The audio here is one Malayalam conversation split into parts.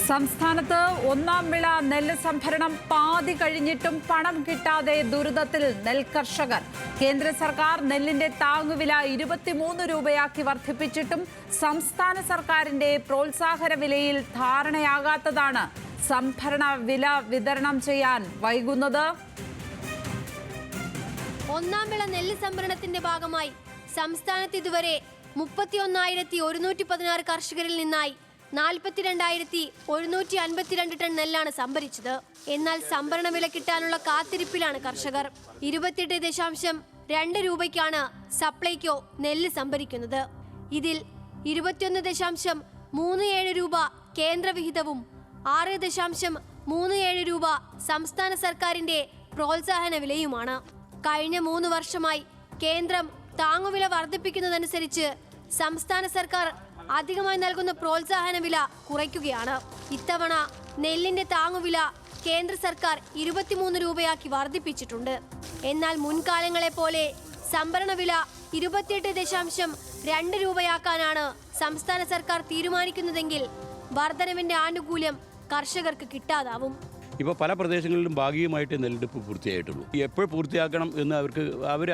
സംസ്ഥാനത്ത് ഒന്നാം വിള നെല്ല് സംഭരണം പാതി കഴിഞ്ഞിട്ടും പണം കിട്ടാതെ ദുരിതത്തിൽ നെൽകർഷകർ. കേന്ദ്ര സർക്കാർ നെല്ലിന്റെ താങ്ങുവില 23 രൂപയാക്കി വർദ്ധിപ്പിച്ചിട്ടും സംസ്ഥാന സർക്കാരിന്റെ പ്രോത്സാഹന വിലയിൽ ധാരണയാകാത്തതാണ് സംഭരണ വില വിതരണം ചെയ്യാൻ വൈകുന്നത്. ഒന്നാം വിള നെല്ല് സംഭരണത്തിന്റെ ഭാഗമായി സംസ്ഥാനത്ത് ഇതുവരെ 31,116 കർഷകരിൽ നിന്നായി 42,152 ടൺ നെല്ലാണ് സംഭരിച്ചത്. എന്നാൽ സംഭരണ വില കിട്ടാനുള്ള കാത്തിരിപ്പിലാണ് കർഷകർ. 28.2 രൂപയ്ക്കാണ് സപ്ലൈകോ നെല്ല് സംഭരിക്കുന്നത്. ഇതിൽ 21.37 രൂപ കേന്ദ്ര വിഹിതവും 6.37 രൂപ സംസ്ഥാന സർക്കാരിന്റെ പ്രോത്സാഹന വിലയുമാണ്. കഴിഞ്ഞ 3 വർഷമായി കേന്ദ്രം താങ്ങുവില വർദ്ധിപ്പിക്കുന്നതനുസരിച്ച് സംസ്ഥാന സർക്കാർ അധികമായി നൽകുന്ന പ്രോത്സാഹന വില കുറയ്ക്കുകയാണ്. ഇത്തവണ നെല്ലിന്റെ താങ്ങുവില കേന്ദ്ര സർക്കാർ 23 രൂപയാക്കി വർദ്ധിപ്പിച്ചിട്ടുണ്ട്. എന്നാൽ മുൻകാലങ്ങളെ പോലെ സംഭരണ വില 28.2 രൂപയാക്കാനാണ് സംസ്ഥാന സർക്കാർ തീരുമാനിക്കുന്നതെങ്കിൽ വർധനവിന്റെ ആനുകൂല്യം കർഷകർക്ക് കിട്ടാതാവും. ഇപ്പോൾ പല പ്രദേശങ്ങളിലും ഭാഗികമായിട്ട് നെല്ലെടുപ്പ് പൂർത്തിയായിട്ടുള്ളൂ. എപ്പോൾ പൂർത്തിയാക്കണം എന്ന്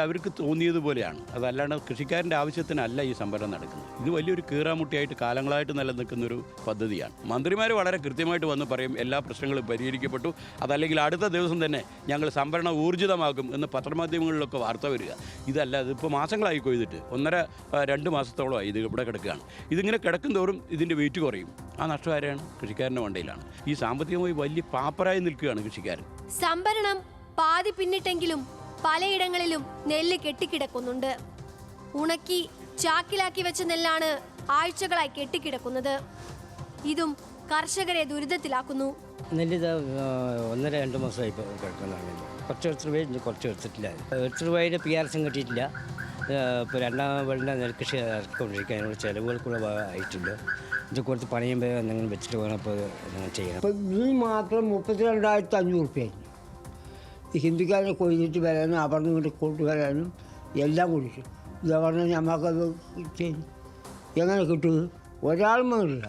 അവർക്ക് തോന്നിയതുപോലെയാണ്. അതല്ലാണ്ട് കൃഷിക്കാരൻ്റെ ആവശ്യത്തിനല്ല ഈ സംഭരണം നടക്കുന്നത്. ഇത് വലിയൊരു കീറാമുട്ടിയായിട്ട് കാലങ്ങളായിട്ട് നിലനിൽക്കുന്നൊരു പദ്ധതിയാണ്. മന്ത്രിമാർ വളരെ കൃത്യമായിട്ട് വന്ന് പറയും എല്ലാ പ്രശ്നങ്ങളും പരിഹരിക്കപ്പെട്ടു, അതല്ലെങ്കിൽ അടുത്ത ദിവസം തന്നെ ഞങ്ങൾ സംഭരണം ഊർജിതമാക്കും എന്ന് പത്രമാധ്യമങ്ങളിലൊക്കെ വാർത്ത വരിക. ഇതല്ല, ഇതിപ്പോൾ മാസങ്ങളായി കൊയ്തിട്ട് 1.5-2 മാസത്തോളമായി ഇത് ഇവിടെ കിടക്കുകയാണ്. ഇതിങ്ങനെ കിടക്കും തോറും ഇതിൻ്റെ വെയിറ്റ് കുറയും. ആ നഷ്ടം ആരെയാണ്? കൃഷിക്കാരൻ്റെ വണ്ടയിലാണ്. ഈ സാമ്പത്തികമായി വലിയ പാപ്പരായി നിൽക്കുകയാണ് കൃഷിക്കാരൻ. സംഭരണം പാതി പിന്നിട്ടെങ്കിലും പലയിടങ്ങളിലും നെല്ല് കെട്ടിക്കിടക്കുന്നുണ്ട്. ഉണക്കി ചാക്കിലാക്കി വെച്ച നെല്ലാണ് ആഴ്ചകളായി കെട്ടിക്കിടക്കുന്നത്. ഇതും കർഷകരെ ദുരിതത്തിലാക്കുന്നു. നെല്ല് 1.5-2 മാസമായി കിടക്കുന്നതാണ്. കുറച്ച് എടുത്തിട്ടില്ല. 8 രൂപയുടെ PRS കിട്ടിയിട്ടില്ല. ഇപ്പോൾ രണ്ടാം വെള്ളം നെൽകൃഷി ഇറക്കിക്കൊണ്ടിരിക്കുക. അതിനുള്ള ചിലവുകൾക്കുള്ള ആയിട്ടില്ല. ഇത് കുറച്ച് പണിയും എന്തെങ്കിലും വെച്ചിട്ട് വേണം ഇപ്പോൾ ചെയ്യണം. ഇപ്പം ഇതിന് മാത്രം 32,500 റുപ്യായിരുന്നു. ഈ ഹിന്ദിക്കാരെ കൊയ്തിട്ട് വരാനും അവിടെ നിന്ന് കൊണ്ടുവരാനും എല്ലാം കുടിച്ചു. ഗവർണർ ഞമ്മക്കത് എങ്ങനെ കിട്ടുക? ഒരാളും വേണ്ടില്ല,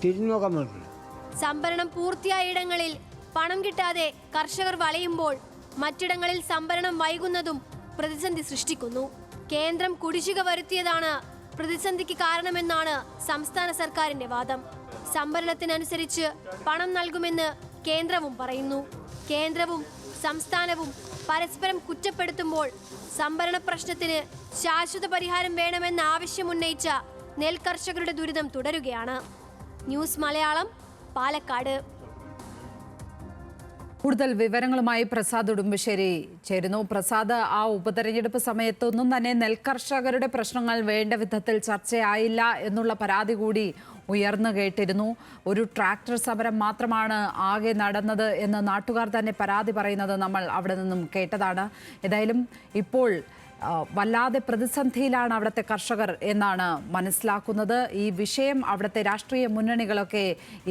തിരിഞ്ഞു നോക്കാൻ വേണ്ടില്ല. സംഭരണം പൂർത്തിയായ ഇടങ്ങളിൽ പണം കിട്ടാതെ കർഷകർ വലയുമ്പോൾ മറ്റിടങ്ങളിൽ സംഭരണം വൈകുന്നതും പ്രതിസന്ധി സൃഷ്ടിക്കുന്നു. കേന്ദ്രം കുടിശ്ശിക വരുത്തിയതാണ് പ്രതിസന്ധിക്ക് കാരണമെന്നാണ് സംസ്ഥാന സർക്കാരിന്റെ വാദം. സംഭരണത്തിനനുസരിച്ച് പണം നൽകുമെന്ന് കേന്ദ്രവും പറയുന്നു. കേന്ദ്രവും സംസ്ഥാനവും പരസ്പരം കുറ്റപ്പെടുത്തുമ്പോൾ സംഭരണ പ്രശ്നത്തിന് ശാശ്വത പരിഹാരം വേണമെന്ന ആവശ്യമുന്നയിച്ച നെൽകർഷകരുടെ ദുരിതം തുടരുകയാണ്. ന്യൂസ് മലയാളം, പാലക്കാട്. കൂടുതൽ വിവരങ്ങളുമായി പ്രസാദ് ഉടുമ്പശ്ശേരി ചേരുന്നു. പ്രസാദ്, ആ ഉപതെരഞ്ഞെടുപ്പ് സമയത്തൊന്നും തന്നെ നെൽകർഷകരുടെ പ്രശ്നങ്ങൾ വേണ്ട വിധത്തിൽ ചർച്ചയായില്ല എന്നുള്ള പരാതി കൂടി ഉയർന്നു കേട്ടിരുന്നു. ഒരു ട്രാക്ടർ സമരം മാത്രമാണ് ആകെ നടന്നത് എന്ന് നാട്ടുകാർ തന്നെ പരാതി പറയുന്നത് നമ്മൾ അവിടെ നിന്നും കേട്ടതാണ്. ഏതായാലും ഇപ്പോൾ വല്ലാതെ പ്രതിസന്ധിയിലാണ് അവിടുത്തെ കർഷകർ എന്നാണ് മനസ്സിലാക്കുന്നത്. ഈ വിഷയം അവിടുത്തെ രാഷ്ട്രീയ മുന്നണികളൊക്കെ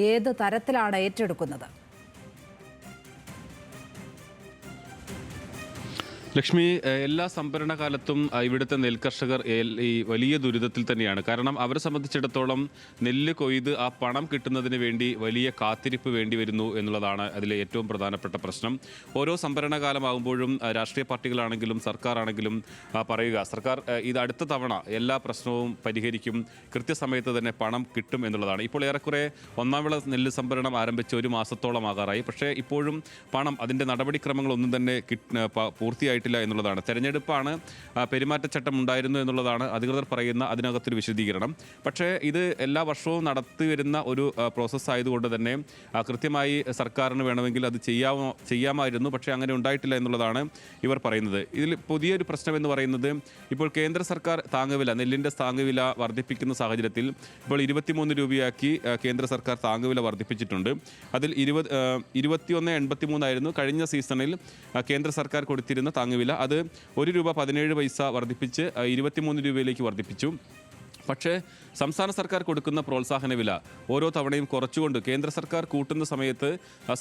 ഏത് തരത്തിലാണ് ഏറ്റെടുക്കുന്നത്? ലക്ഷ്മി, എല്ലാ സംഭരണ കാലത്തും ഇവിടുത്തെ നെൽകർഷകർ ഈ വലിയ ദുരിതത്തിൽ തന്നെയാണ്. കാരണം അവരെ സംബന്ധിച്ചിടത്തോളം നെല്ല് കൊയ്ത് ആ പണം കിട്ടുന്നതിന് വേണ്ടി വലിയ കാത്തിരിപ്പ് വേണ്ടി വരുന്നു എന്നുള്ളതാണ് അതിലെ ഏറ്റവും പ്രധാനപ്പെട്ട പ്രശ്നം. ഓരോ സംഭരണ കാലമാകുമ്പോഴും രാഷ്ട്രീയ പാർട്ടികളാണെങ്കിലും സർക്കാരാണെങ്കിലും പറയുക സർക്കാർ ഇത് അടുത്ത തവണ എല്ലാ പ്രശ്നവും പരിഹരിക്കും, കൃത്യസമയത്ത് തന്നെ പണം കിട്ടും എന്നുള്ളതാണ്. ഇപ്പോൾ ഏറെക്കുറെ ഒന്നാം വിള നെല്ല് സംഭരണം ആരംഭിച്ച് 1 മാസത്തോളം ആകാറായി. പക്ഷേ ഇപ്പോഴും പണം, അതിൻ്റെ നടപടിക്രമങ്ങളൊന്നും തന്നെ പൂർത്തിയായി എന്നുള്ളതാണ്. തെരഞ്ഞെടുപ്പാണ്, പെരുമാറ്റച്ചട്ടം ഉണ്ടായിരുന്നു എന്നുള്ളതാണ് അധികൃതർ പറയുന്ന അതിനകത്തൊരു വിശദീകരണം. പക്ഷേ ഇത് എല്ലാ വർഷവും നടത്തി വരുന്ന ഒരു പ്രോസസ്സ് ആയതുകൊണ്ട് തന്നെ കൃത്യമായി സർക്കാരിന് വേണമെങ്കിൽ അത് ചെയ്യാമായിരുന്നു. പക്ഷേ അങ്ങനെ ഉണ്ടായിട്ടില്ല എന്നുള്ളതാണ് ഇവർ പറയുന്നത്. ഇതിൽ പുതിയൊരു പ്രശ്നം എന്ന് പറയുന്നത് ഇപ്പോൾ കേന്ദ്ര സർക്കാർ താങ്ങുവില, നെല്ലിൻ്റെ താങ്ങുവില വർദ്ധിപ്പിക്കുന്ന സാഹചര്യത്തിൽ ഇപ്പോൾ 23 രൂപയാക്കി കേന്ദ്ര സർക്കാർ താങ്ങുവില വർദ്ധിപ്പിച്ചിട്ടുണ്ട്. അതിൽ 21.83 ആയിരുന്നു കഴിഞ്ഞ സീസണിൽ കേന്ദ്ര സർക്കാർ കൊടുത്തിരുന്ന താങ്ങുവില. അത് 1 രൂപ 17 പൈസ വർദ്ധിപ്പിച്ച് 23 രൂപയിലേക്ക് വർദ്ധിപ്പിച്ചു. പക്ഷേ സംസ്ഥാന സർക്കാർ കൊടുക്കുന്ന പ്രോത്സാഹന വില ഓരോ തവണയും കുറച്ചുകൊണ്ട്, കേന്ദ്ര സർക്കാർ കൂട്ടുന്ന സമയത്ത്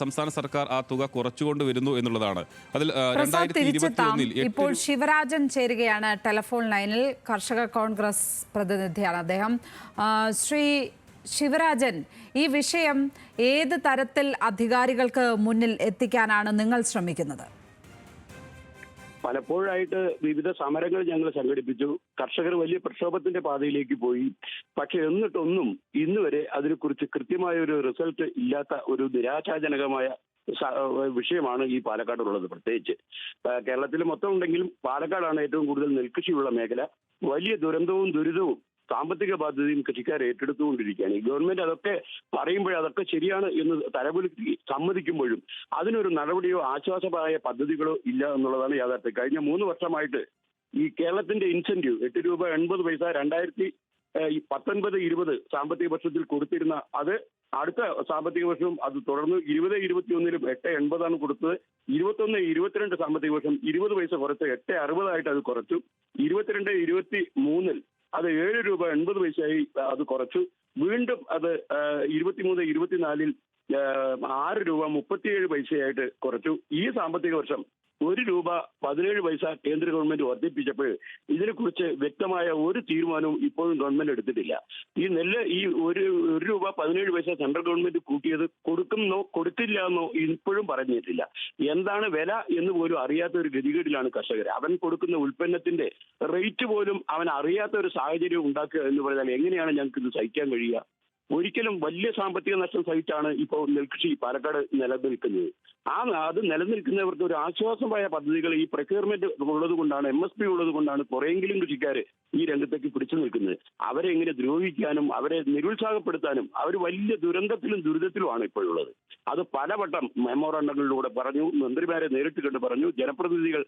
സംസ്ഥാന സർക്കാർ ആ തുക കുറച്ചുകൊണ്ട് വരുന്നു എന്നുള്ളതാണ്. അതിൽ 2021 ഇപ്പോൾ ശിവരാജൻ ചേരുകയാണ് ടെലിഫോൺ ലൈനിൽ. കർഷക കോൺഗ്രസ് പ്രതിനിധിയാണ് അദ്ദേഹം. ശ്രീ ശിവരാജൻ, ഈ വിഷയം ഏത് തരത്തിൽ അധികാരികൾക്ക് മുന്നിൽ എത്തിക്കാനാണ് നിങ്ങൾ ശ്രമിക്കുന്നത്? പലപ്പോഴായിട്ട് വിവിധ സമരങ്ങൾ ഞങ്ങൾ സംഘടിപ്പിച്ചു. കർഷകർ വലിയ പ്രക്ഷോഭത്തിന്റെ പാതയിലേക്ക് പോയി. പക്ഷെ എന്നിട്ടൊന്നും ഇന്ന് വരെ അതിനെക്കുറിച്ച് കൃത്യമായ ഒരു റിസൾട്ട് ഇല്ലാത്ത ഒരു നിരാശാജനകമായ വിഷയമാണ് ഈ പാലക്കാടുള്ളത്. പ്രത്യേകിച്ച് കേരളത്തിൽ മൊത്തം ഉണ്ടെങ്കിലും പാലക്കാടാണ് ഏറ്റവും കൂടുതൽ നെൽകൃഷിയുള്ള മേഖല. വലിയ ദുരന്തവും ദുരിതവും സാമ്പത്തിക ബാധ്യതയും കൃഷിക്കാർ ഏറ്റെടുത്തുകൊണ്ടിരിക്കുകയാണ്. ഈ ഗവൺമെന്റ് അതൊക്കെ പറയുമ്പോഴേ അതൊക്കെ ശരിയാണ് എന്ന് തലകുലുക്കി സമ്മതിക്കുമ്പോഴും അതിനൊരു നടപടിയോ ആശ്വാസമായ പദ്ധതികളോ ഇല്ല എന്നുള്ളതാണ് യാഥാർത്ഥ്യം. കഴിഞ്ഞ 3 വർഷമായിട്ട് ഈ കേരളത്തിന്റെ ഇൻസെന്റീവ് 8 രൂപ 80 പൈസ 2019-20 സാമ്പത്തിക വർഷത്തിൽ കൊടുത്തിരുന്ന അത് അടുത്ത സാമ്പത്തിക വർഷവും അത് തുടർന്ന് 20-21 8.80 കൊടുത്തത്. 21-22 സാമ്പത്തിക വർഷം 20 പൈസ കുറച്ച് 8.60 ആയിട്ട് അത് കുറച്ചു. 22-23 അത് 7 രൂപ 80 പൈസയായി അത് കുറച്ചു. വീണ്ടും അത് 23-24 6 രൂപ 37 പൈസയായിട്ട് കുറച്ചു. ഈ സാമ്പത്തിക വർഷം 1 രൂപ 17 പൈസ കേന്ദ്ര ഗവൺമെന്റ് വർദ്ധിപ്പിച്ചപ്പോൾ ഇതിനെക്കുറിച്ച് വ്യക്തമായ ഒരു തീരുമാനവും ഇപ്പോഴും ഗവൺമെന്റ് എടുത്തിട്ടില്ല. ഈ നെല്ല് ഈ 1 രൂപ 17 പൈസ സെൻട്രൽ ഗവൺമെന്റ് കൂട്ടിയത് കൊടുക്കുന്നോ കൊടുത്തില്ല എന്നോ ഇപ്പോഴും പറഞ്ഞിട്ടില്ല. എന്താണ് വില എന്ന് പോലും അറിയാത്ത ഒരു ഗതികേടിലാണ് കർഷകർ. അവൻ കൊടുക്കുന്ന ഉൽപ്പന്നത്തിന്റെ റേറ്റ് പോലും അവൻ അറിയാത്ത ഒരു സാഹചര്യം ഉണ്ടാക്കുക എന്ന് പറഞ്ഞാൽ എങ്ങനെയാണ് ഞങ്ങൾക്ക് ഇത് സഹിക്കാൻ കഴിയുക? ഒരിക്കലും വലിയ സാമ്പത്തിക നഷ്ടം സഹിച്ചാണ് ഇപ്പോൾ നെൽകൃഷി പാലക്കാട് നിലനിൽക്കുന്നത്. അത് നിലനിൽക്കുന്നവർക്ക് ഒരു ആശ്വാസമായ പദ്ധതികൾ ഈ പ്രൊക്യൂർമെന്റ് ഉള്ളത് കൊണ്ടാണ്, MSP ഉള്ളത് കൊണ്ടാണ് കുറെയെങ്കിലും കൃഷിക്കാർ ഈ രംഗത്തേക്ക് പിടിച്ചു നിൽക്കുന്നത്. അവരെ എങ്ങനെ ദ്രോഹിക്കാനും അവരെ നിരുത്സാഹപ്പെടുത്താനും അവർ വലിയ ദുരന്തത്തിലും ദുരിതത്തിലുമാണ് ഇപ്പോഴുള്ളത്. അത് പലവട്ടം മെമ്മോറാണ്ടങ്ങളിലൂടെ പറഞ്ഞു, മന്ത്രിമാരെ നേരിട്ട് കണ്ട് പറഞ്ഞു, ജനപ്രതിനിധികൾ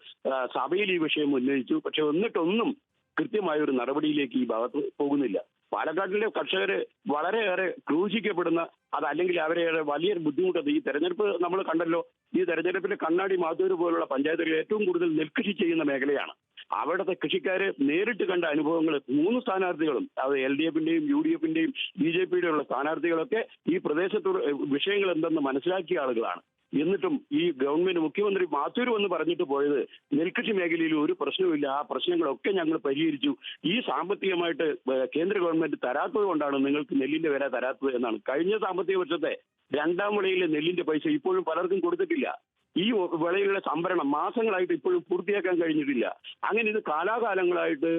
സഭയിൽ ഈ വിഷയം ഉന്നയിച്ചു. പക്ഷെ എന്നിട്ടൊന്നും കൃത്യമായ ഒരു നടപടിയിലേക്ക് ഈ ഭാഗത്ത് പോകുന്നില്ല. പാലക്കാട്ടിലെ കർഷകര് വളരെയേറെ ക്രൂശിക്കപ്പെടുന്ന അതല്ലെങ്കിൽ അവരെ വലിയ ബുദ്ധിമുട്ടത് ഈ തെരഞ്ഞെടുപ്പ് നമ്മൾ കണ്ടല്ലോ. ഈ തെരഞ്ഞെടുപ്പിലെ കണ്ണാടി മാത്തൂര് പോലുള്ള പഞ്ചായത്തുകൾ ഏറ്റവും കൂടുതൽ നെൽകൃഷി ചെയ്യുന്ന മേഖലയാണ്. അവിടുത്തെ കൃഷിക്കാര് നേരിട്ട് കണ്ട അനുഭവങ്ങൾ 3 സ്ഥാനാർത്ഥികളും അത് LDF-ന്റെയും UDF-ന്റെയും BJP-യുടെ ഉള്ള സ്ഥാനാർത്ഥികളൊക്കെ ഈ പ്രദേശത്തോട് വിഷയങ്ങൾ എന്തെന്ന് മനസ്സിലാക്കിയ ആളുകളാണ്. എന്നിട്ടും ഈ ഗവൺമെന്റ് മുഖ്യമന്ത്രി മാത്തൂർ വന്ന് പറഞ്ഞിട്ട് പോയത് നെൽകൃഷി മേഖലയിൽ ഒരു പ്രശ്നവുമില്ല, ആ പ്രശ്നങ്ങളൊക്കെ ഞങ്ങൾ പരിഹരിച്ചു, ഈ സാമ്പത്തികമായിട്ട് കേന്ദ്ര ഗവൺമെന്റ് തരാത്തത് കൊണ്ടാണ് നിങ്ങൾക്ക് നെല്ലിന്റെ വില തരാത്തത് എന്നാണ്. കഴിഞ്ഞ സാമ്പത്തിക വർഷത്തെ 2ാം വിളയിലെ നെല്ലിന്റെ പൈസ ഇപ്പോഴും പലർക്കും കൊടുത്തിട്ടില്ല. ഈ വിളയിലുള്ള സംഭരണം മാസങ്ങളായിട്ട് ഇപ്പോഴും പൂർത്തിയാക്കാൻ കഴിഞ്ഞിട്ടില്ല. അങ്ങനെ ഇത് കാലാകാലങ്ങളായിട്ട്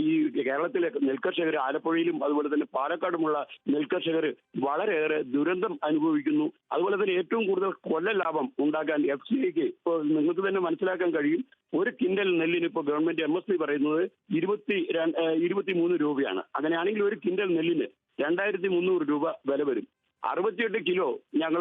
ഈ കേരളത്തിലെ നെൽകർഷകർ, ആലപ്പുഴയിലും അതുപോലെ തന്നെ പാലക്കാടുമുള്ള നെൽകർഷകർ വളരെയേറെ ദുരന്തം അനുഭവിക്കുന്നു. അതുപോലെ തന്നെ ഏറ്റവും കൂടുതൽ കൊല്ല ലാഭം ഉണ്ടാക്കാൻ FCIക്ക് ഇപ്പോൾ നിങ്ങൾക്ക് തന്നെ മനസ്സിലാക്കാൻ കഴിയും. 1 കിൻഡൽ നെല്ലിന് ഇപ്പോൾ ഗവൺമെന്റ് MSP പറയുന്നത് 23 രൂപയാണ്. അങ്ങനെയാണെങ്കിൽ 1 കിൻഡൽ നെല്ലിന് 2300 രൂപ വില വരും. 68 കിലോ ഞങ്ങൾ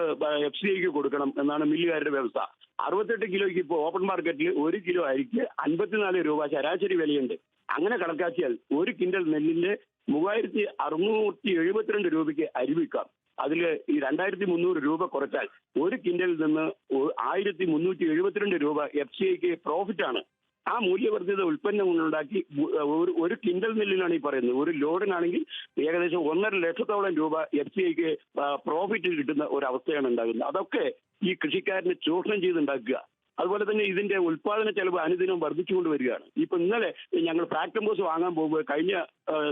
FCIക്ക് കൊടുക്കണം എന്നാണ് മില്ലുകാരുടെ വ്യവസ്ഥ. 68 കിലോയ്ക്ക് ഇപ്പോൾ ഓപ്പൺ മാർക്കറ്റിൽ 1 കിലോ അരിക്ക് 54 രൂപ ശരാശരി വിലയുണ്ട്. അങ്ങനെ കണക്കാക്കിയാൽ 1 കിൻഡൽ നെല്ലിന്റെ 3672 രൂപയ്ക്ക് അരി വിൽക്കാം. അതിൽ ഈ 2300 രൂപ കുറച്ചാൽ 1 കിൻഡലിൽ നിന്ന് 1372 രൂപ FCIക്ക് പ്രോഫിറ്റാണ്. ആ മൂല്യവർദ്ധിത ഉൽപ്പന്നം ഉണ്ടാക്കി 1 കിൻഡൽ നെല്ലിനാണ് ഈ പറയുന്നത്. 1 ലോഡിനാണെങ്കിൽ ഏകദേശം 1.5 ലക്ഷത്തോളം രൂപ FCIക്ക് പ്രോഫിറ്റ് കിട്ടുന്ന ഒരവസ്ഥയാണ് ഉണ്ടാകുന്നത്. അതൊക്കെ ഈ കൃഷിക്കാരനെ ചൂഷണം ചെയ്തുണ്ടാക്കുക. അതുപോലെ തന്നെ ഇതിന്റെ ഉൽപാദന ചെലവ് അനുദിനം വർദ്ധിച്ചുകൊണ്ട് വരികയാണ്. ഇപ്പൊ ഇന്നലെ ഞങ്ങൾ ഫാക്ടംബോസ് വാങ്ങാൻ പോകുമ്പോൾ കഴിഞ്ഞ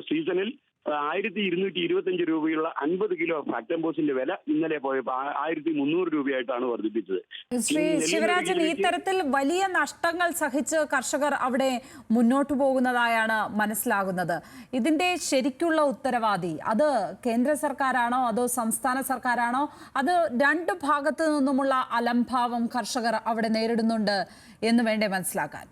സീസണിൽ 1225 രൂപയുള്ള 50 കിലോ ഫാക്ടംബോസിന്റെ വില ഇന്നലെ പോയപ്പോൾ 1300 രൂപയായിട്ടാണ് വർദ്ധിപ്പിച്ചത്. ശ്രീ ശിവരാജൻ, ഈ തരത്തിൽ വലിയ നഷ്ടങ്ങൾ സഹിച്ച് കർഷകർ അവിടെ മുന്നോട്ടു പോകുന്നതായാണ് മനസ്സിലാകുന്നത്. ഇതിന്റെ ശരിക്കുള്ള ഉത്തരവാദി അത് കേന്ദ്ര സർക്കാരാണോ അതോ സംസ്ഥാന സർക്കാരാണോ? അത് 2 ഭാഗത്തു നിന്നുമുള്ള അലംഭാവം കർഷകർ അവിടെ നേരിടുന്നുണ്ട് എന്ന് വേണ്ടേ മനസ്സിലാക്കാൻ?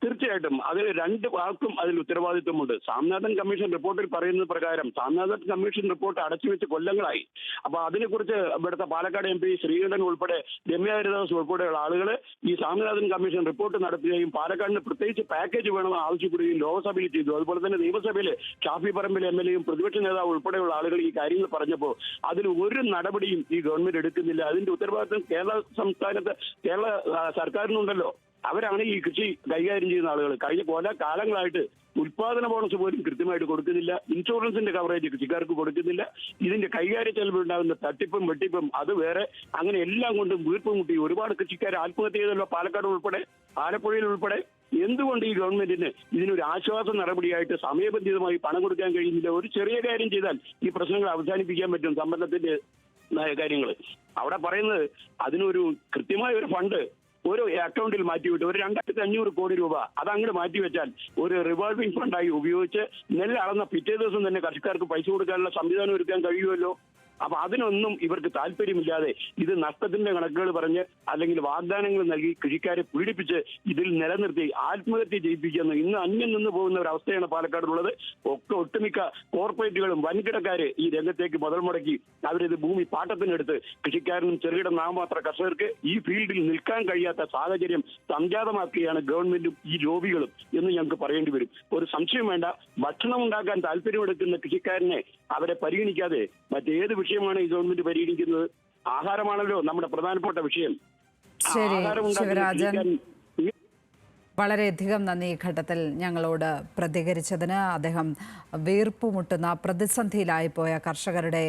തീർച്ചയായിട്ടും അതിൽ 2 ഭാഗത്തും അതിൽ ഉത്തരവാദിത്വമുണ്ട്. സ്വാമിനാഥൻ കമ്മീഷൻ റിപ്പോർട്ടിൽ പറയുന്നത് പ്രകാരം സ്വാമിനാഥൻ കമ്മീഷൻ റിപ്പോർട്ട് അടച്ചുവെച്ച് കൊല്ലങ്ങളായി. അപ്പൊ അതിനെക്കുറിച്ച് ഇവിടുത്തെ പാലക്കാട് MP ശ്രീകണ്ഠൻ ഉൾപ്പെടെ രമ്യ ഹരിദാസ് ഉൾപ്പെടെയുള്ള ആളുകൾ ഈ സ്വാമിനാഥൻ കമ്മീഷൻ റിപ്പോർട്ട് നടത്തുകയും പാലക്കാടിന് പ്രത്യേകിച്ച് പാക്കേജ് വേണമെന്ന് ആവശ്യപ്പെടുകയും ലോക്സഭയിൽ ചെയ്തു. അതുപോലെ തന്നെ നിയമസഭയിൽ ഷാഫി പറമ്പിൽ MLA-യും പ്രതിപക്ഷ നേതാവ് ഉൾപ്പെടെയുള്ള ആളുകൾ ഈ കാര്യങ്ങൾ പറഞ്ഞപ്പോൾ അതിൽ ഒരു നടപടിയും ഈ ഗവൺമെന്റ് എടുക്കുന്നില്ല. അതിന്റെ ഉത്തരവാദിത്വം കേരള സർക്കാരിനുണ്ടല്ലോ. അവരാണ് ഈ കൃഷി കൈകാര്യം ചെയ്യുന്ന ആളുകൾ. കഴിഞ്ഞ കാലങ്ങളായിട്ട് ഉൽപാദന ബോണസ് പോലും കൃത്യമായിട്ട് കൊടുക്കുന്നില്ല. ഇൻഷുറൻസിന്റെ കവറേജ് കൃഷിക്കാർക്ക് കൊടുക്കുന്നില്ല. ഇതിന്റെ കൈകാര്യ ചെലവ് ഉണ്ടാകുന്ന തട്ടിപ്പും വെട്ടിപ്പും അത് വേറെ. അങ്ങനെ എല്ലാം കൊണ്ടും വീർപ്പ് മുട്ടി ഒരുപാട് കൃഷിക്കാർ ആത്മഹത്യ ചെയ്തല്ലോ. പാലക്കാട് ഉൾപ്പെടെ, ആലപ്പുഴയിൽ ഉൾപ്പെടെ എന്തുകൊണ്ട് ഈ ഗവൺമെന്റിന് ഇതിനൊരു ആശ്വാസ നടപടിയായിട്ട് സമയബന്ധിതമായി പണം കൊടുക്കാൻ കഴിയുന്നില്ല? ഒരു ചെറിയ കാര്യം ചെയ്താൽ ഈ പ്രശ്നങ്ങൾ അവസാനിപ്പിക്കാൻ പറ്റും. സംഭരണത്തിന്റെ കാര്യങ്ങൾ അവിടെ പറയുന്നത് അതിനൊരു കൃത്യമായ ഒരു ഫണ്ട് ഒരു അക്കൗണ്ടിൽ മാറ്റിവിട്ട് ഒരു 2500 കോടി രൂപ അതങ്ങോട്ട് മാറ്റിവെച്ചാൽ ഒരു റിവോൾവിംഗ് ഫണ്ടായി ഉപയോഗിച്ച് നെല്ല് അളന്ന പിറ്റേ ദിവസം തന്നെ കർഷകർക്ക് പൈസ കൊടുക്കാനുള്ള സംവിധാനം ഒരുക്കാൻ കഴിയുമല്ലോ. അപ്പൊ അതിനൊന്നും ഇവർക്ക് താല്പര്യമില്ലാതെ ഇത് നഷ്ടത്തിന്റെ കണക്കുകൾ പറഞ്ഞ് അല്ലെങ്കിൽ വാഗ്ദാനങ്ങൾ നൽകി കൃഷിക്കാരെ പീഡിപ്പിച്ച് ഇതിൽ നിലനിർത്തി ആത്മഹത്യ ചെയ്യിപ്പിക്കുന്ന ഇന്ന് അന്യം നിന്ന് പോകുന്ന ഒരു അവസ്ഥയാണ് പാലക്കാടുള്ളത്. ഒട്ടുമിക്ക കോർപ്പറേറ്റുകളും വൻകിടക്കാര് ഈ രംഗത്തേക്ക് മുതൽ മുടക്കി അവരിത് ഭൂമി പാട്ടത്തിനെടുത്ത് കൃഷിക്കാരനും ചെറുകിട നാമമാത്ര കർഷകർക്ക് ഈ ഫീൽഡിൽ നിൽക്കാൻ കഴിയാത്ത സാഹചര്യം സംജാതമാക്കുകയാണ് ഗവൺമെന്റും ഈ ലോബികളും എന്ന് ഞങ്ങൾക്ക് പറയേണ്ടി വരും. ഒരു സംശയം വേണ്ട, ഭക്ഷണം ഉണ്ടാക്കാൻ താല്പര്യമെടുക്കുന്ന കൃഷിക്കാരനെ അവരെ പരിഗണിക്കാതെ മറ്റേത് വിഷയമാണ് ഈ ഗവൺമെന്റ് പരിഗണിക്കുന്നത്? ആഹാരമാണല്ലോ നമ്മുടെ പ്രധാനപ്പെട്ട വിഷയം. ശരി ആഹാരം ഉണ്ടാക്കുന്ന ശിവരാജൻ, കൃഷിക്കാരൻ വളരെയധികം നന്ദി ഈ ഘട്ടത്തിൽ ഞങ്ങളോട് പ്രതികരിച്ചതിന്. അദ്ദേഹം വീർപ്പുമുട്ടുന്ന പ്രതിസന്ധിയിലായിപ്പോയ കർഷകരുടെ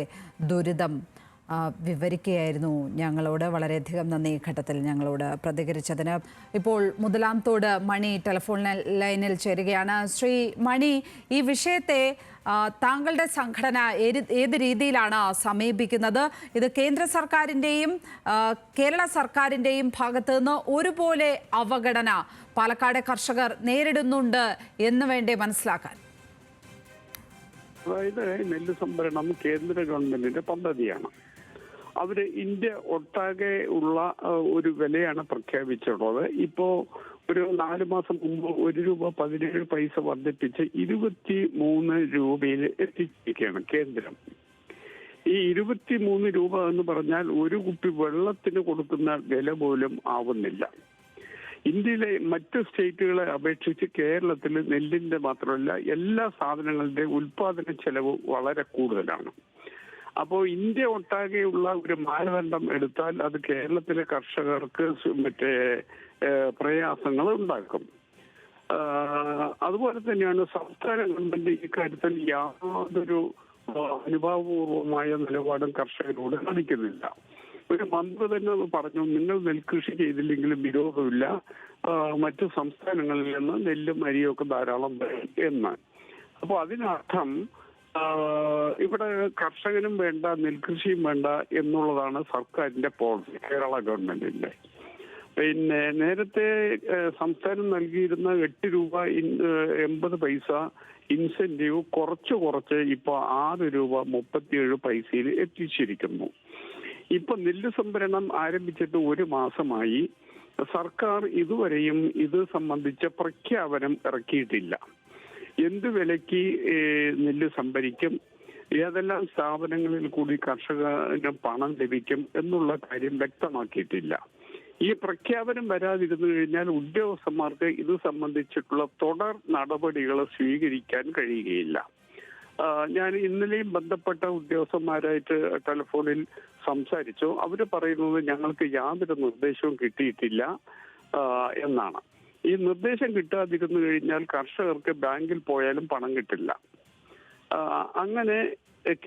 ദുരിതം വിവരിക്കുകയായിരുന്നു ഞങ്ങളോട്. വളരെയധികം നന്ദി ഈ ഘട്ടത്തിൽ ഞങ്ങളോട് പ്രതികരിച്ചതിന്. ഇപ്പോൾ മുതലാംതോട് മണി ടെലിഫോൺ ലൈനിൽ ചേരുകയാണ്. ശ്രീ മണി, ഈ വിഷയത്തെ താങ്കളുടെ സംഘടന ഏത് രീതിയിലാണ് സമീപിക്കുന്നത്? ഇത് കേന്ദ്ര സർക്കാരിൻ്റെയും കേരള സർക്കാരിൻ്റെയും ഭാഗത്തു നിന്ന് ഒരുപോലെ അവഗണന പാലക്കാട് കർഷകർ നേരിടുന്നുണ്ട് എന്ന് വേണ്ടേ മനസ്സിലാക്കാൻ? അതായത് നെല്ല് സംഭരണം കേന്ദ്ര ഗവൺമെന്റിന്റെ പദ്ധതിയാണ്. അവര് ഇന്ത്യ ഒട്ടാകെ ഉള്ള ഒരു വിലയാണ് പ്രഖ്യാപിച്ചിട്ടുള്ളത്. ഇപ്പോ ഒരു 4 മാസം മുമ്പ് 1 രൂപ 17 പൈസ വർദ്ധിപ്പിച്ച് 23 രൂപയിൽ എത്തിച്ചിരിക്കുകയാണ് കേന്ദ്രം. ഈ 23 രൂപ എന്ന് പറഞ്ഞാൽ ഒരു കുപ്പി വെള്ളത്തിന് കൊടുക്കുന്ന വില പോലും ആവുന്നില്ല. ഇന്ത്യയിലെ മറ്റു സ്റ്റേറ്റുകളെ അപേക്ഷിച്ച് കേരളത്തിൽ നെല്ലിന്റെ മാത്രമല്ല എല്ലാ സാധനങ്ങളുടെയും ഉൽപാദന ചെലവ് വളരെ കൂടുതലാണ്. അപ്പോൾ ഇന്ത്യ ഒട്ടാകെയുള്ള ഒരു മാനദണ്ഡം എടുത്താൽ അത് കേരളത്തിലെ കർഷകർക്ക് പ്രയാസങ്ങൾ ഉണ്ടാക്കും. അതുപോലെ തന്നെയാണ് സംസ്ഥാന ഗവൺമെന്റ് ഇക്കാര്യത്തിൽ യാതൊരു അനുഭാവപൂർവമായ നിലപാടും കർഷകരോട് കാണിക്കുന്നില്ല. ഒരു മന്ത്രി തന്നെ പറഞ്ഞു, നിങ്ങൾ നെൽകൃഷി ചെയ്തില്ലെങ്കിലും വിരോധമില്ല, മറ്റു സംസ്ഥാനങ്ങളിൽ നിന്ന് നെല്ലും അരിയൊക്കെ ധാരാളം വരും എന്ന്. അപ്പോൾ അതിനർത്ഥം ഇവിടെ കർഷകനും വേണ്ട നെൽകൃഷിയും വേണ്ട എന്നുള്ളതാണ് സർക്കാരിന്റെ പോളിസി, കേരള ഗവൺമെന്റിന്റെ. പിന്നെ നേരത്തെ സംസ്ഥാനം നൽകിയിരുന്ന 8 രൂപ 80 പൈസ ഇൻസെന്റീവ് കുറച്ച് ഇപ്പൊ 6 രൂപ 37 പൈസയിൽ എത്തിച്ചിരിക്കുന്നു. ഇപ്പൊ നെല്ല് സംഭരണം ആരംഭിച്ചിട്ട് 1 മാസമായി. സർക്കാർ ഇതുവരെയും ഇത് സംബന്ധിച്ച പ്രഖ്യാപനം ഇറക്കിയിട്ടില്ല. എന്ത് വിലയ്ക്ക് നെല്ല് സംഭരിക്കും, ഏതെല്ലാം സ്ഥാപനങ്ങളിൽ കൂടി കർഷകന് പണം ലഭിക്കും എന്നുള്ള കാര്യം വ്യക്തമാക്കിയിട്ടില്ല. ഈ പ്രഖ്യാപനം വരാതിരുന്നു കഴിഞ്ഞാൽ ഉദ്യോഗസ്ഥന്മാർക്ക് ഇത് സംബന്ധിച്ചിട്ടുള്ള തുടർ നടപടികൾ സ്വീകരിക്കാൻ കഴിയുകയില്ല. ഞാൻ ഇന്നലെയും ബന്ധപ്പെട്ട ഉദ്യോഗസ്ഥന്മാരായിട്ട് ടെലിഫോണിൽ സംസാരിച്ചു. അവർ പറയുന്നത് ഞങ്ങൾക്ക് യാതൊരു നിർദ്ദേശവും കിട്ടിയിട്ടില്ല എന്നാണ്. ഈ നിർദ്ദേശം കിട്ടാതിരുന്നു കഴിഞ്ഞാൽ കർഷകർക്ക് ബാങ്കിൽ പോയാലും പണം കിട്ടില്ല. അങ്ങനെ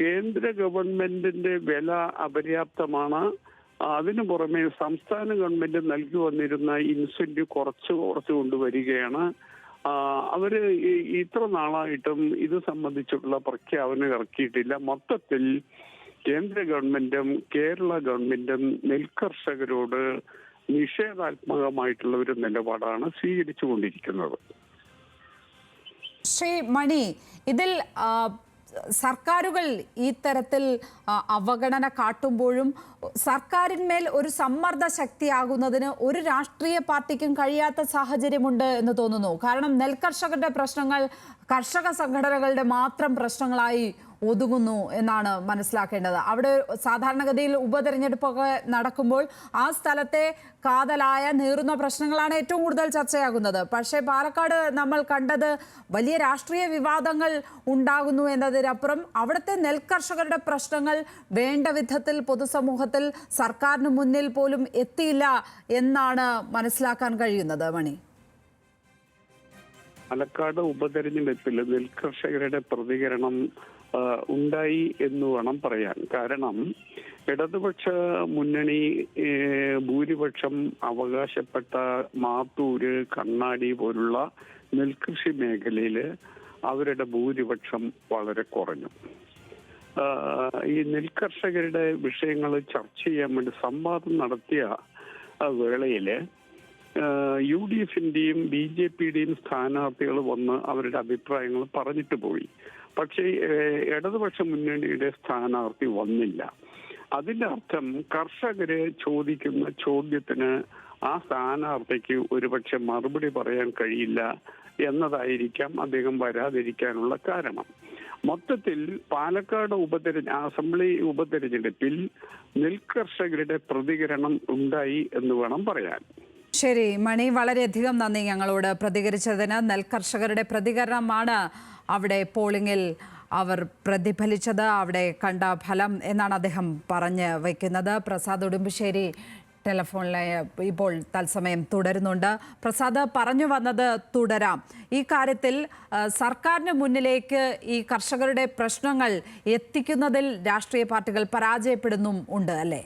കേന്ദ്ര ഗവൺമെന്റിന്റെ വില അപര്യാപ്തമാണ്. അതിനു പുറമെ സംസ്ഥാന ഗവൺമെന്റ് നൽകി വന്നിരുന്ന ഇൻസെന്റീവ് കുറച്ച് കൊണ്ടുവരികയാണ്. അവര് ഇത്ര നാളായിട്ടും ഇത് സംബന്ധിച്ചുള്ള പ്രഖ്യാപനം ഇറക്കിയിട്ടില്ല. മൊത്തത്തിൽ കേന്ദ്ര ഗവൺമെന്റും കേരള ഗവൺമെന്റും നെൽകർഷകരോട് നിഷേധാത്മകമായിട്ടുള്ള ഒരു നിലപാടാണ് സ്വീകരിച്ചുകൊണ്ടിരിക്കുന്നത്. ശ്രീ മണി, ഇതിൽ സർക്കാരുകൾ ഈ തരത്തിൽ അവഗണന കാട്ടുമ്പോഴും സർക്കാരിന്മേൽ ഒരു സമ്മർദ്ദ ശക്തിയാകുന്നതിന് ഒരു രാഷ്ട്രീയ പാർട്ടിക്കും കഴിയാത്ത സാഹചര്യമുണ്ട് എന്ന് തോന്നുന്നു. കാരണം നെൽകർഷകരുടെ പ്രശ്നങ്ങൾ കർഷക സംഘടനകളുടെ മാത്രം പ്രശ്നങ്ങളായി ഒതുങ്ങുന്നു എന്നാണ് മനസ്സിലാക്കേണ്ടത്. അവിടെ സാധാരണഗതിയിൽ ഉപതെരഞ്ഞെടുപ്പൊക്കെ നടക്കുമ്പോൾ ആ സ്ഥലത്തെ കാതലായ നീറുന്ന പ്രശ്നങ്ങളാണ് ഏറ്റവും കൂടുതൽ ചർച്ചയാകുന്നത്. പക്ഷേ പാലക്കാട് നമ്മൾ കണ്ടത് വലിയ രാഷ്ട്രീയ വിവാദങ്ങൾ ഉണ്ടാകുന്നു എന്നതിനപ്പുറം അവിടുത്തെ നെൽകർഷകരുടെ പ്രശ്നങ്ങൾ വേണ്ട വിധത്തിൽ പൊതുസമൂഹത്തിൽ സർക്കാരിന് മുന്നിൽ പോലും എത്തിയില്ല എന്നാണ് മനസ്സിലാക്കാൻ കഴിയുന്നത്. മണി, പാലക്കാട് ഉപതെരഞ്ഞെടുപ്പിൽ നെൽകർഷകരുടെ പ്രതികരണം ഉണ്ടായി എന്ന് വേണം പറയാൻ. കാരണം ഇടതുപക്ഷ മുന്നണി ഭൂരിപക്ഷം അവകാശപ്പെട്ട മാത്തൂര്, കണ്ണാടി പോലുള്ള നെൽകൃഷി മേഖലയിൽ അവരുടെ ഭൂരിപക്ഷം വളരെ കുറഞ്ഞു. ഈ നെൽകർഷകരുടെ വിഷയങ്ങൾ ചർച്ച ചെയ്യാൻ വേണ്ടി സംവാദം നടത്തിയ വേളയില് UDFന്റെയും BJPയുടെയും സ്ഥാനാർത്ഥികൾ വന്ന് അവരുടെ അഭിപ്രായങ്ങൾ പറഞ്ഞിട്ട് പോയി. പക്ഷേ ഇടതുപക്ഷ മുന്നണിയുടെ സ്ഥാനാർത്ഥി വന്നില്ല. അതിന്റെ അർത്ഥം കർഷകര് ചോദിക്കുന്ന ചോദ്യത്തിന് ആ സ്ഥാനാർത്ഥിക്ക് ഒരുപക്ഷെ മറുപടി പറയാൻ കഴിയില്ല എന്നതായിരിക്കാം അദ്ദേഹം വരാതിരിക്കാനുള്ള കാരണം. മൊത്തത്തിൽ പാലക്കാട് അസംബ്ലി ഉപതെരഞ്ഞെടുപ്പിൽ നെൽകർഷകരുടെ പ്രതികരണം ഉണ്ടായി എന്ന് വേണം പറയാൻ. ശരി മണി, വളരെയധികം നന്ദി ഞങ്ങളോട് പ്രതികരിച്ചതിന്. നെൽകർഷകരുടെ പ്രതികരണമാണ് അവിടെ പോളിംഗിൽ അവർ പ്രതിഫലിച്ചത്, അവിടെ കണ്ട ഫലം എന്നാണ് അദ്ദേഹം പറഞ്ഞു വയ്ക്കുന്നത്. പ്രസാദ് ഉടുമ്പശ്ശേരി ടെലിഫോണിൽ ഇപ്പോൾ തത്സമയം തുടരുന്നുണ്ട്. പ്രസാദ്, പറഞ്ഞു വന്നത് തുടരാം. ഈ കാര്യത്തിൽ സർക്കാരിന് മുന്നിലേക്ക് ഈ കർഷകരുടെ പ്രശ്നങ്ങൾ എത്തിക്കുന്നതിൽ രാഷ്ട്രീയ പാർട്ടികൾ പരാജയപ്പെടുന്നും ഉണ്ട് അല്ലേ?